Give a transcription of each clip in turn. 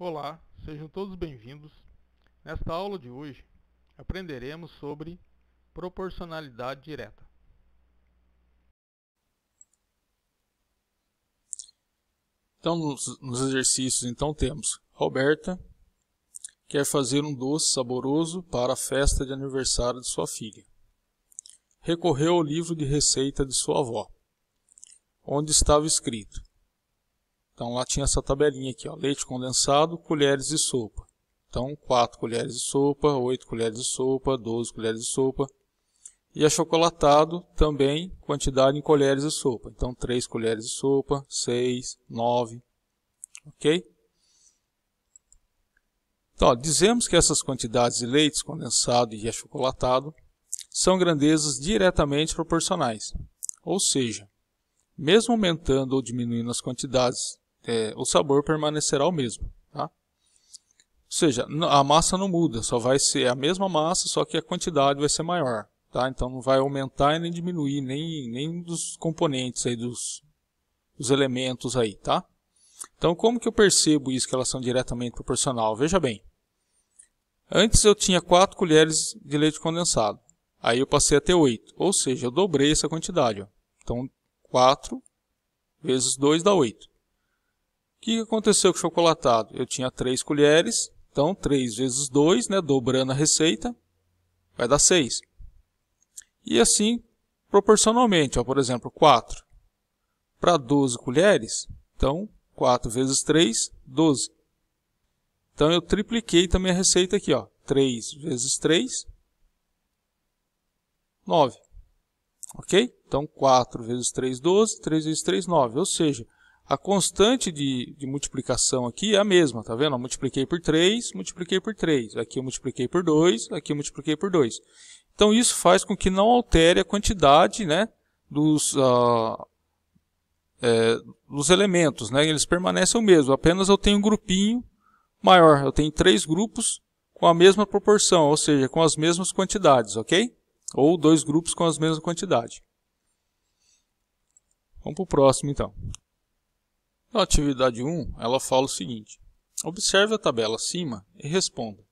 Olá, sejam todos bem-vindos. Nesta aula de hoje, aprenderemos sobre proporcionalidade direta. Então, nos exercícios, temos Roberta quer fazer um doce saboroso para a festa de aniversário de sua filha. Recorreu ao livro de receita de sua avó, onde estava escrito. Então, lá tinha essa tabelinha aqui, ó, leite condensado, colheres de sopa. Então, 4 colheres de sopa, 8 colheres de sopa, 12 colheres de sopa. E achocolatado também, quantidade em colheres de sopa. Então, 3 colheres de sopa, 6, 9, ok? Então, ó, dizemos que essas quantidades de leite condensado e achocolatado são grandezas diretamente proporcionais. Ou seja, mesmo aumentando ou diminuindo as quantidades, o sabor permanecerá o mesmo. Tá? Ou seja, a massa não muda, só vai ser a mesma massa, só que a quantidade vai ser maior. Tá? Então não vai aumentar e nem diminuir nem dos componentes aí, dos elementos aí. Tá? Então como que eu percebo isso, que elas são diretamente proporcional? Veja bem, antes eu tinha 4 colheres de leite condensado, aí eu passei a ter 8, ou seja, eu dobrei essa quantidade. Ó. Então 4 vezes 2 dá 8. O que aconteceu com o chocolatado? Eu tinha 3 colheres, então 3 vezes 2, né, dobrando a receita, vai dar 6. E assim, proporcionalmente, ó, por exemplo, 4 para 12 colheres, então 4 vezes 3, 12. Então eu tripliquei também a receita aqui, ó, 3 vezes 3, 9. Ok? Então 4 vezes 3, 12, 3 vezes 3, 9. Ou seja, a constante de multiplicação aqui é a mesma, tá vendo? Eu multipliquei por 3, multipliquei por 3. Aqui eu multipliquei por 2, aqui eu multipliquei por 2. Então isso faz com que não altere a quantidade, né, dos elementos, né? Eles permanecem o mesmo, apenas eu tenho um grupinho maior. Eu tenho 3 grupos com a mesma proporção, ou seja, com as mesmas quantidades, ok? Ou 2 grupos com as mesmas quantidades. Vamos para o próximo então. Na atividade 1, ela fala o seguinte. Observe a tabela acima e responda.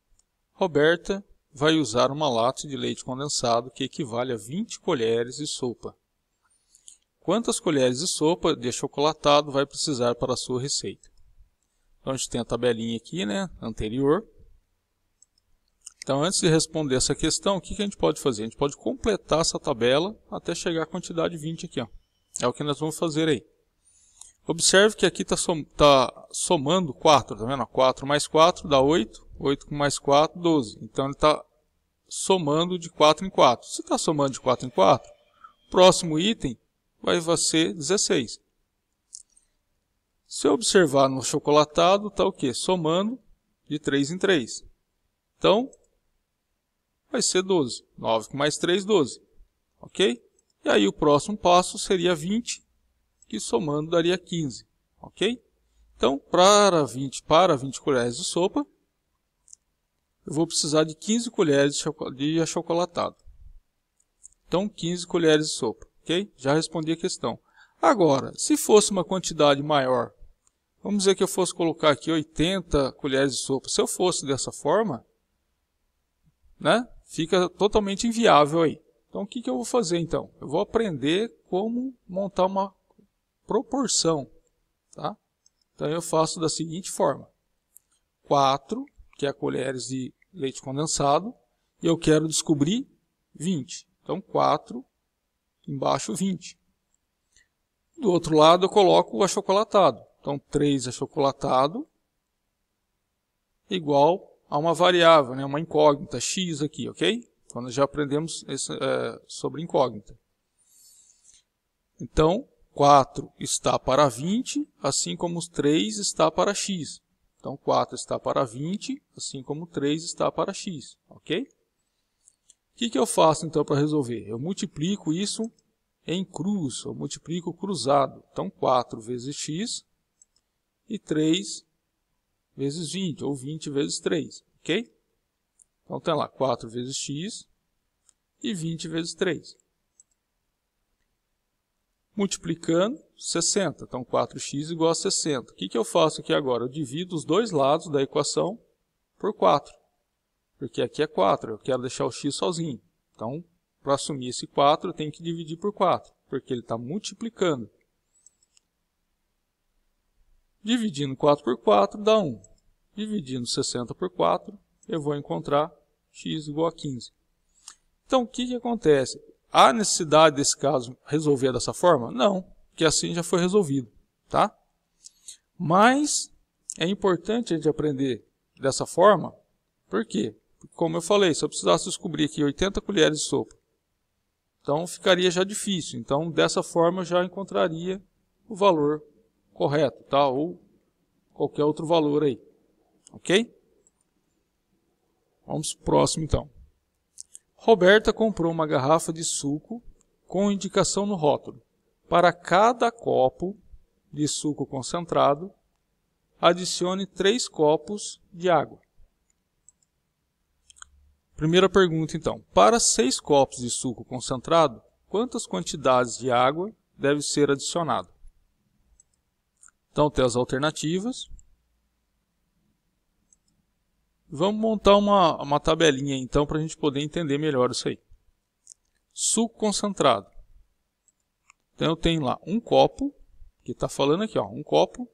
Roberta vai usar uma lata de leite condensado que equivale a 20 colheres de sopa. Quantas colheres de sopa de achocolatado vai precisar para a sua receita? Então a gente tem a tabelinha aqui, né, anterior. Então antes de responder essa questão, o que a gente pode fazer? A gente pode completar essa tabela até chegar à quantidade 20 aqui. Ó. É o que nós vamos fazer aí. Observe que aqui está somando 4, tá vendo? 4 mais 4 dá 8, 8 com mais 4, 12. Então ele está somando de 4 em 4. Se está somando de 4 em 4, o próximo item vai ser 16. Se eu observar no chocolatado, está o quê? Somando de 3 em 3. Então, vai ser 12. 9 com mais 3, 12. Ok? E aí o próximo passo seria 20, que somando daria 15. Ok? Então, para 20 colheres de sopa, eu vou precisar de 15 colheres de achocolatado. Então, 15 colheres de sopa. Ok? Já respondi a questão. Agora, se fosse uma quantidade maior, vamos dizer que eu fosse colocar aqui 80 colheres de sopa. Se eu fosse dessa forma, né, fica totalmente inviável aí. Então, o que eu vou fazer então? Eu vou aprender como montar uma proporção. Tá? Então, eu faço da seguinte forma. 4, que é colheres de leite condensado, e eu quero descobrir 20. Então, 4, embaixo 20. Do outro lado, eu coloco o achocolatado. Então, 3 achocolatado igual a uma variável, né, uma incógnita, x aqui, ok? Então, nós já aprendemos sobre incógnita. Então, 4 está para 20, assim como os 3 está para x. Então, 4 está para 20, assim como 3 está para x, ok? O que eu faço, então, para resolver? Eu multiplico isso em cruz, eu multiplico cruzado. Então, 4 vezes x e 3 vezes 20, ou 20 vezes 3, ok? Então, tem lá 4 vezes x e 20 vezes 3. Multiplicando, 60. Então, 4x igual a 60. O que eu faço aqui agora? Eu divido os dois lados da equação por 4. Porque aqui é 4, eu quero deixar o x sozinho. Então, para assumir esse 4, eu tenho que dividir por 4, porque ele está multiplicando. Dividindo 4 por 4 dá 1. Dividindo 60 por 4, eu vou encontrar x igual a 15. Então, o que acontece? Há necessidade, desse caso, resolver dessa forma? Não, porque assim já foi resolvido. Tá? Mas é importante a gente aprender dessa forma. Por quê? Porque, como eu falei, se eu precisasse descobrir aqui 80 colheres de sopa, então ficaria já difícil. Então, dessa forma, eu já encontraria o valor correto, tá? Ou qualquer outro valor aí. Ok? Vamos para o próximo, então. Roberta comprou uma garrafa de suco com indicação no rótulo. Para cada copo de suco concentrado, adicione 3 copos de água. Primeira pergunta, então. Para 6 copos de suco concentrado, quantas quantidades de água deve ser adicionado? Então, tem as alternativas. Vamos montar uma tabelinha, então, para a gente poder entender melhor isso aí. Suco concentrado. Então, eu tenho lá um copo, que está falando aqui, ó, um copo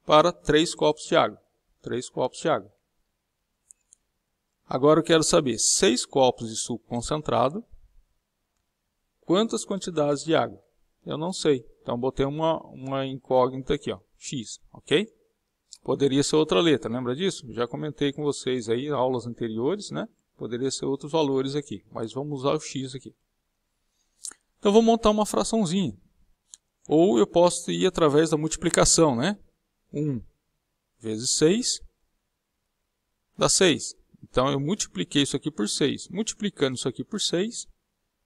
para 3 copos de água. 3 copos de água. Agora eu quero saber, 6 copos de suco concentrado, quantas quantidades de água? Eu não sei. Então, botei uma incógnita aqui, ó, x, ok? Poderia ser outra letra, lembra disso? Já comentei com vocês aí em aulas anteriores, né? Poderia ser outros valores aqui, mas vamos usar o x aqui. Então, vou montar uma fraçãozinha. Ou eu posso ir através da multiplicação, né? 1 vezes 6 dá 6. Então, eu multipliquei isso aqui por 6. Multiplicando isso aqui por 6,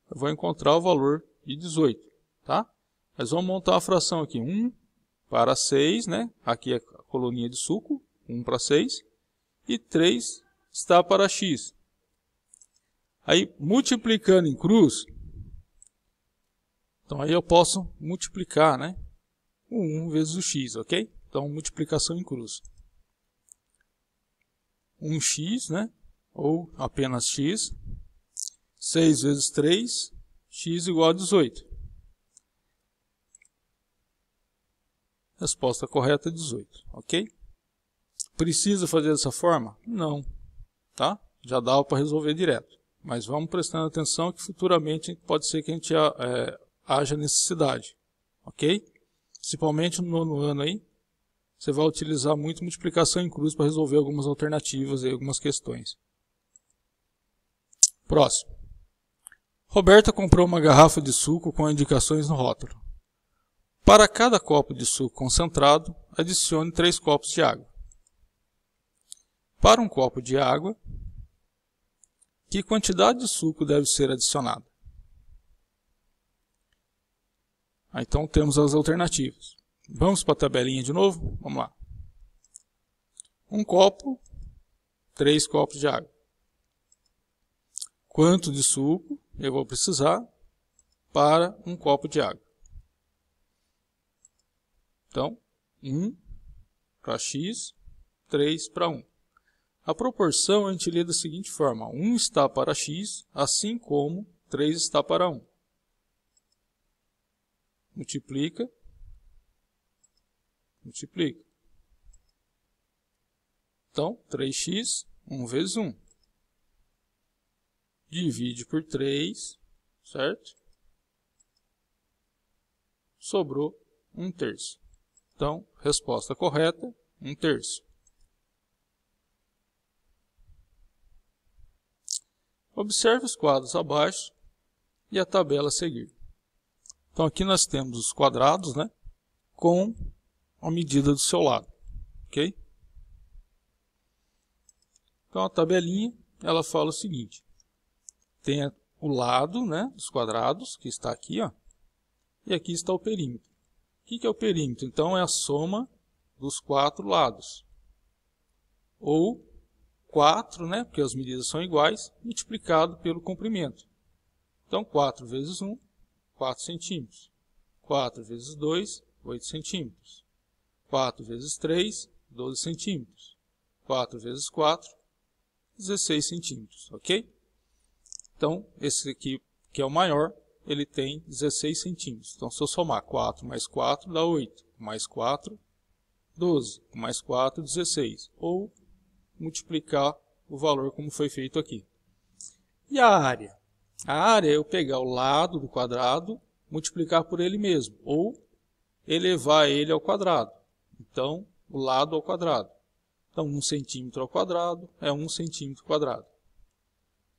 eu vou encontrar o valor de 18. Tá? Mas vamos montar uma fração aqui. 1 para 6, né? Aqui é a coluninha de suco, 1 para 6. E 3 está para x. Aí, multiplicando em cruz, então aí eu posso multiplicar, né? O 1 vezes o x, ok? Então, multiplicação em cruz. 1x, né? Ou apenas x. 6 vezes 3, x igual a 18. Resposta correta é 18, ok? Precisa fazer dessa forma? Não, tá? Já dava para resolver direto. Mas vamos prestando atenção que futuramente pode ser que a gente haja necessidade, ok? Principalmente no nono ano aí, você vai utilizar muito multiplicação em cruz para resolver algumas alternativas e algumas questões. Próximo. Roberta comprou uma garrafa de suco com indicações no rótulo. Para cada copo de suco concentrado, adicione 3 copos de água. Para um copo de água, que quantidade de suco deve ser adicionada? Então temos as alternativas. Vamos para a tabelinha de novo? Vamos lá. Um copo, 3 copos de água. Quanto de suco eu vou precisar para um copo de água? Então, 1 para x, 3 para 1. A proporção a gente lê da seguinte forma. 1 está para x, assim como 3 está para 1. Multiplica. Multiplica. Então, 3x, 1 vezes 1. Divide por 3, certo? Sobrou 1/3. Então, resposta correta, 1/3. Observe os quadros abaixo e a tabela a seguir. Então, aqui nós temos os quadrados, né? Com a medida do seu lado, ok? Então, a tabelinha, ela fala o seguinte. Tem o lado, né, dos quadrados, que está aqui, ó, e aqui está o perímetro. O que é o perímetro? Então, é a soma dos 4 lados. Ou 4, né, porque as medidas são iguais, multiplicado pelo comprimento. Então, 4 vezes 1, 4 centímetros. 4 vezes 2, 8 centímetros. 4 vezes 3, 12 centímetros. 4 vezes 4, 16 centímetros, ok? Então, esse aqui, que é o maior, ele tem 16 centímetros. Então, se eu somar 4 mais 4, dá 8. Mais 4, 12. Mais 4, 16. Ou multiplicar o valor como foi feito aqui. E a área? A área é eu pegar o lado do quadrado, multiplicar por ele mesmo. Ou elevar ele ao quadrado. Então, o lado ao quadrado. Então, 1 centímetro ao quadrado é 1 centímetro quadrado.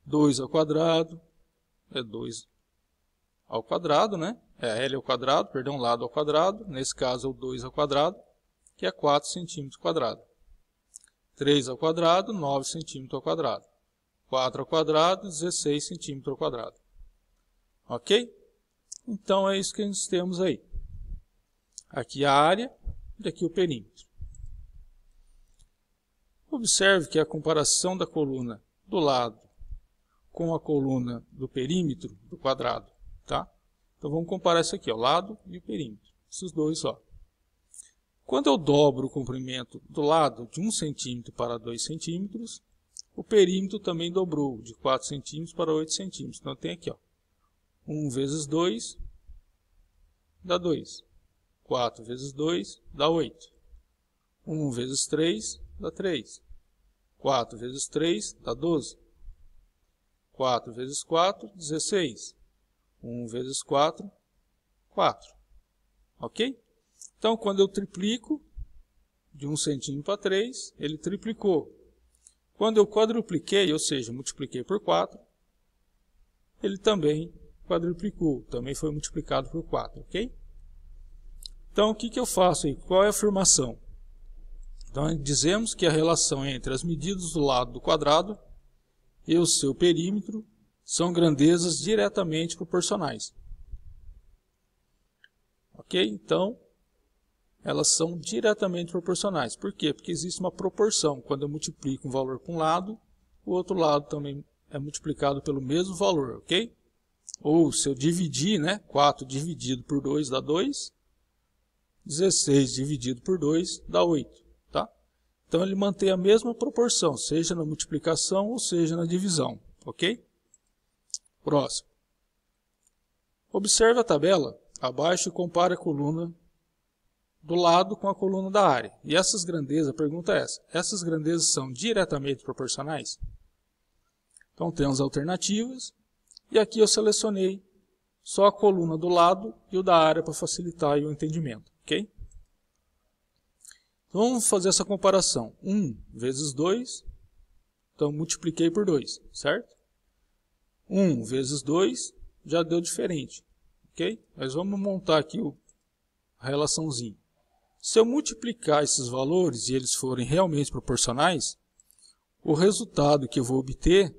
2 ao quadrado é 2 ao quadrado, né? É L ao quadrado, perdão, lado ao quadrado. Nesse caso é o 2 ao quadrado, que é 4 centímetros quadrado. 3 ao quadrado, 9 centímetros ao quadrado. 4 ao quadrado, 16 centímetros ao quadrado. Ok? Então é isso que nós temos aí. Aqui a área e aqui o perímetro. Observe que a comparação da coluna do lado com a coluna do perímetro do quadrado, tá? Então vamos comparar isso aqui, ó, o lado e o perímetro. Esses dois, ó. Quando eu dobro o comprimento do lado de 1 centímetro para 2 centímetros, o perímetro também dobrou de 4 centímetros para 8 centímetros. Então tem aqui, ó, 1 vezes 2 dá 2. 4 vezes 2 dá 8. 1 vezes 3 dá 3. 4 vezes 3 dá 12. 4 vezes 4, 16. 1 vezes 4, 4. Ok? Então, quando eu triplico de 1 centímetro para 3, ele triplicou. Quando eu quadrupliquei, ou seja, multipliquei por 4, ele também quadruplicou, também foi multiplicado por 4, ok? Então, o que eu faço aí? Qual é a afirmação? Então, dizemos que a relação entre as medidas do lado do quadrado e o seu perímetro são grandezas diretamente proporcionais. Ok? Então, elas são diretamente proporcionais. Por quê? Porque existe uma proporção. Quando eu multiplico um valor para um lado, o outro lado também é multiplicado pelo mesmo valor, ok? Ou se eu dividir, né? 4 dividido por 2 dá 2. 16 dividido por 2 dá 8. Tá? Então ele mantém a mesma proporção, seja na multiplicação ou seja na divisão. Ok? Próximo. Observe a tabela abaixo e compare a coluna do lado com a coluna da área. E essas grandezas, a pergunta é essa: essas grandezas são diretamente proporcionais? Então temos alternativas. E aqui eu selecionei só a coluna do lado e o da área para facilitar aí o entendimento. Ok? Então vamos fazer essa comparação. 1 vezes 2, então multipliquei por 2, certo? 1 vezes 2 já deu diferente. Ok? Mas vamos montar aqui a relaçãozinha. Se eu multiplicar esses valores e eles forem realmente proporcionais, o resultado que eu vou obter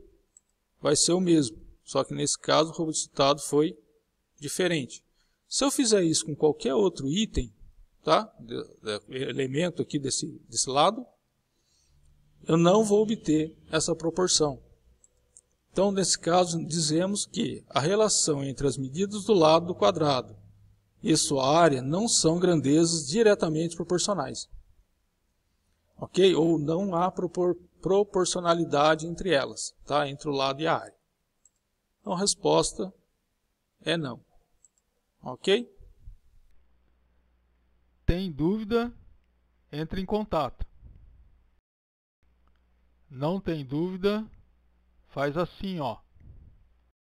vai ser o mesmo. Só que nesse caso o resultado foi diferente. Se eu fizer isso com qualquer outro item, tá? Elemento aqui desse lado, eu não vou obter essa proporção. Então, nesse caso, dizemos que a relação entre as medidas do lado do quadrado e sua área não são grandezas diretamente proporcionais. Ok? Ou não há proporcionalidade entre elas, tá? Entre o lado e a área. Então, a resposta é não. Ok? Tem dúvida? Entre em contato. Não tem dúvida? Faz assim, ó.